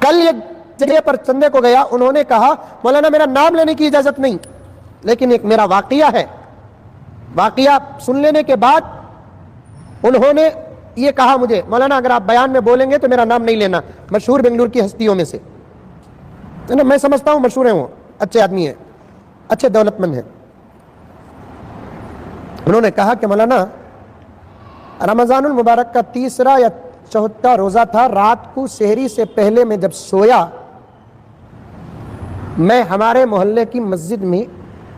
کل ایک جگہ پر چندے کو گیا, انہوں نے کہا مولانا میرا نام لینے کی اجازت نہیں, لیکن ایک میرا واقعہ ہے. واقعہ سن لینے کے بعد انہوں نے یہ کہا مجھے مولانا اگر آپ بیان میں بولیں گے تو میرا نام نہیں لینا, مشہور بنگلور کی ہستیوں میں سے, میں سمجھتا ہوں مشہور ہیں, وہ اچھے آدمی ہیں, اچھے دولت مند ہیں. انہوں نے کہا کہ مولانا رمضان المبارک کا 3 یا 4 روزہ تھا, رات کو سحری سے پہلے میں جب سویا, میں ہمارے محلے کی مسجد میں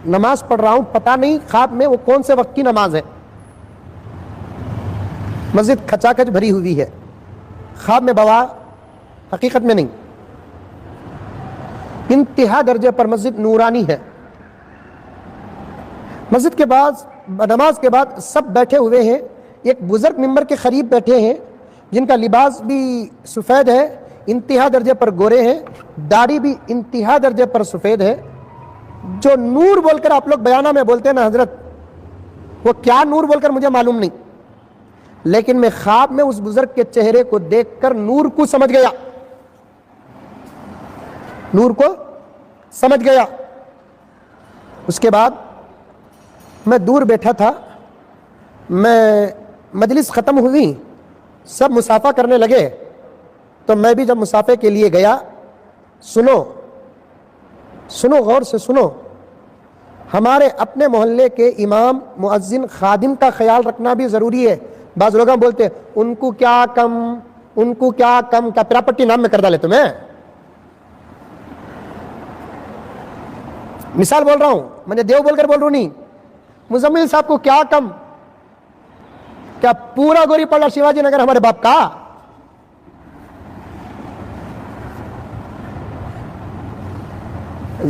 نماز پڑھ رہا ہوں, پتہ نہیں خواب میں وہ کون سے وقت کی نماز ہے, مسجد کھچا کھچ بھری ہوئی ہے, خواب میں بوا, حقیقت میں نہیں. انتہا درجے پر مسجد نورانی ہے. مسجد کے بعد نماز کے بعد سب بیٹھے ہوئے ہیں, ایک بزرگ ممبر کے قریب بیٹھے ہیں جن کا لباس بھی سفید ہے, انتہا درجے پر گورے ہیں, داڑھی بھی انتہا درجے پر سفید ہے. جو نور بول کر آپ لوگ بیانہ میں بولتے ہیں نا حضرت, وہ کیا نور بول کر مجھے معلوم نہیں, لیکن میں خواب میں اس بزرگ کے چہرے کو دیکھ کر نور کو سمجھ گیا, نور کو سمجھ گیا. اس کے بعد میں دور بیٹھا تھا, میں مجلس ختم ہوئی, سب مصافحہ کرنے لگے, تو میں بھی جب مصافحے کے لیے گیا, سنو غور سے سنو, ہمارے اپنے محلے کے امام, مؤذن, خادم کا خیال رکھنا بھی ضروری ہے. بعض لوگ بولتے ان کو کیا کم کا پراپرٹی نام میں کر ڈالے تمہیں. مثال بول رہا ہوں, میں نے دیو بول کر بول رہا ہوں نہیں, مزمل صاحب کو کیا کم, کیا پورا گوری پڑا شیواجی نگر ہمارے باپ کا.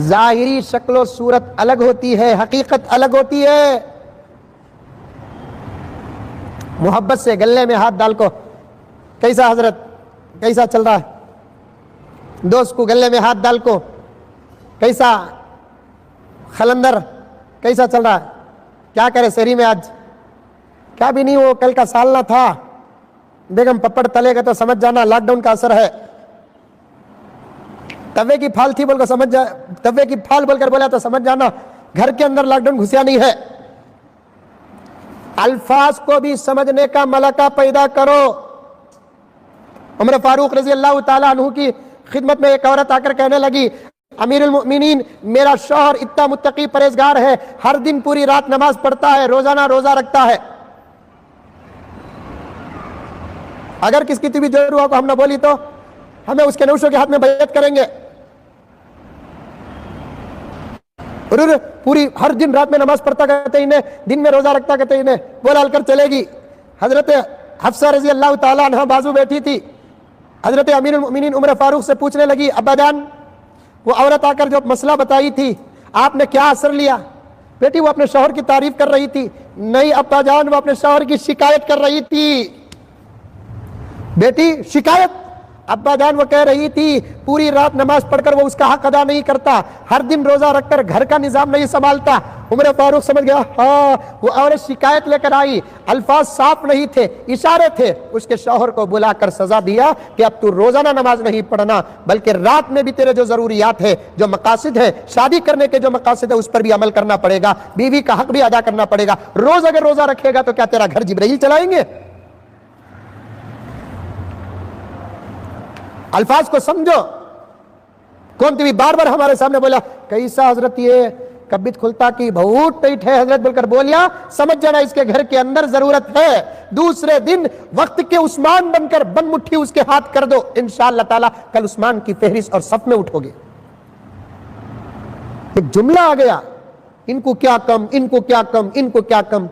ظاہری شکل و صورت الگ ہوتی ہے, حقیقت الگ ہوتی ہے. محبت سے گلے میں ہاتھ ڈال کو, کیسا حضرت, کیسا چل رہا ہے, دوست کو گلے میں ہاتھ ڈال کو, کیسا خلندر, کیسا چل رہا ہے, کیا کرے سحری میں آج, کیا بھی نہیں, وہ کل کا سالنا تھا, بیگم پپڑ تلے گا تو سمجھ جانا لاک ڈاؤن کا اثر ہے. توے کی پھال تھی بول کر سمجھ جا, توے کی پھال بول کر بولا تو سمجھ جانا گھر کے اندر لاک ڈاؤن گھسیا نہیں ہے. الفاظ کو بھی سمجھنے کا ملکہ پیدا کرو. عمر فاروق رضی اللہ تعالیٰ عنہ کی خدمت میں ایک عورت آ کر کہنے لگی, امیر المؤمنین میرا شوہر اتنا متقی پرہیزگار ہے, ہر دن پوری رات نماز پڑھتا ہے, روزانہ روزہ رکھتا ہے. اگر کس کی طبی جروا کو ہم نہ بولی تو ہمیں اس کے نوشوں کے ہاتھ میں بیعت کریں گے. پوری ہر دن رات میں نماز پڑھتا کہتے انہیں, دن میں روزہ رکھتا کہتے انہیں, بول ڈال کر چلے گی. حضرت حفصہ رضی اللہ تعالیٰ عنہ بازو بیٹھی تھی, حضرت امیر المؤمنین عمر فاروق سے پوچھنے لگی, ابا جان وہ عورت آ کر جو مسئلہ بتائی تھی آپ نے کیا اثر لیا؟ بیٹی وہ اپنے شوہر کی تعریف کر رہی تھی. نہیں ابا جان, وہ اپنے شوہر کی شکایت کر رہی تھی. بیٹی شکایت, ابا جان وہ کہہ رہی تھی پوری رات نماز پڑھ کر وہ اس کا حق ادا نہیں کرتا, ہر دن روزہ رکھ کر گھر کا نظام نہیں سنبھالتا. عمر فاروق سمجھ گیا, ہاں وہ عورت شکایت لے کر آئی, الفاظ صاف نہیں تھے, اشارے تھے. اس کے شوہر کو بلا کر سزا دیا کہ اب تو روزانہ نماز نہیں پڑھنا, بلکہ رات میں بھی تیرے جو ضروریات ہے, جو مقاصد ہے, شادی کرنے کے جو مقاصد ہے, اس پر بھی عمل کرنا پڑے گا, بیوی کا حق بھی ادا کرنا پڑے گا. روز اگر روزہ رکھے گا تو کیا تیرا گھر جبرائیل چلائیں گے؟ الفاظ کو سمجھو. کون تھی بار بار ہمارے سامنے بولا کیسا حضرت یہ کبت کھلتا کی بہت ٹائٹ ہے حضرت بول کر بولیا, سمجھ جانا اس کے گھر کے اندر ضرورت ہے. دوسرے دن وقت کے عثمان بن کر بن مٹھی اس کے ہاتھ کر دو, انشاءاللہ تعالی کل عثمان کی فہرست اور صف میں اٹھو گے. ایک جملہ آ گیا, ان کو کیا کم, ان کو کیا کم, ان کو کیا کم.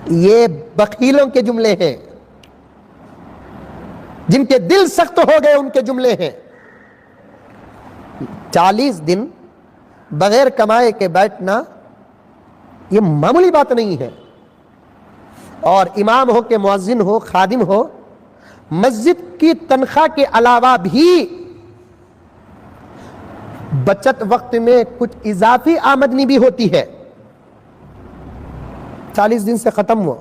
یہ بخیلوں کے جملے ہیں, جن کے دل سخت ہو گئے ان کے جملے ہیں. 40 دن بغیر کمائے کے بیٹھنا یہ معمولی بات نہیں ہے. اور امام ہو کہ مؤذن ہو, خادم ہو, مسجد کی تنخواہ کے علاوہ بھی بچت وقت میں کچھ اضافی آمدنی بھی ہوتی ہے. 40 دن سے ختم ہو,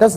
10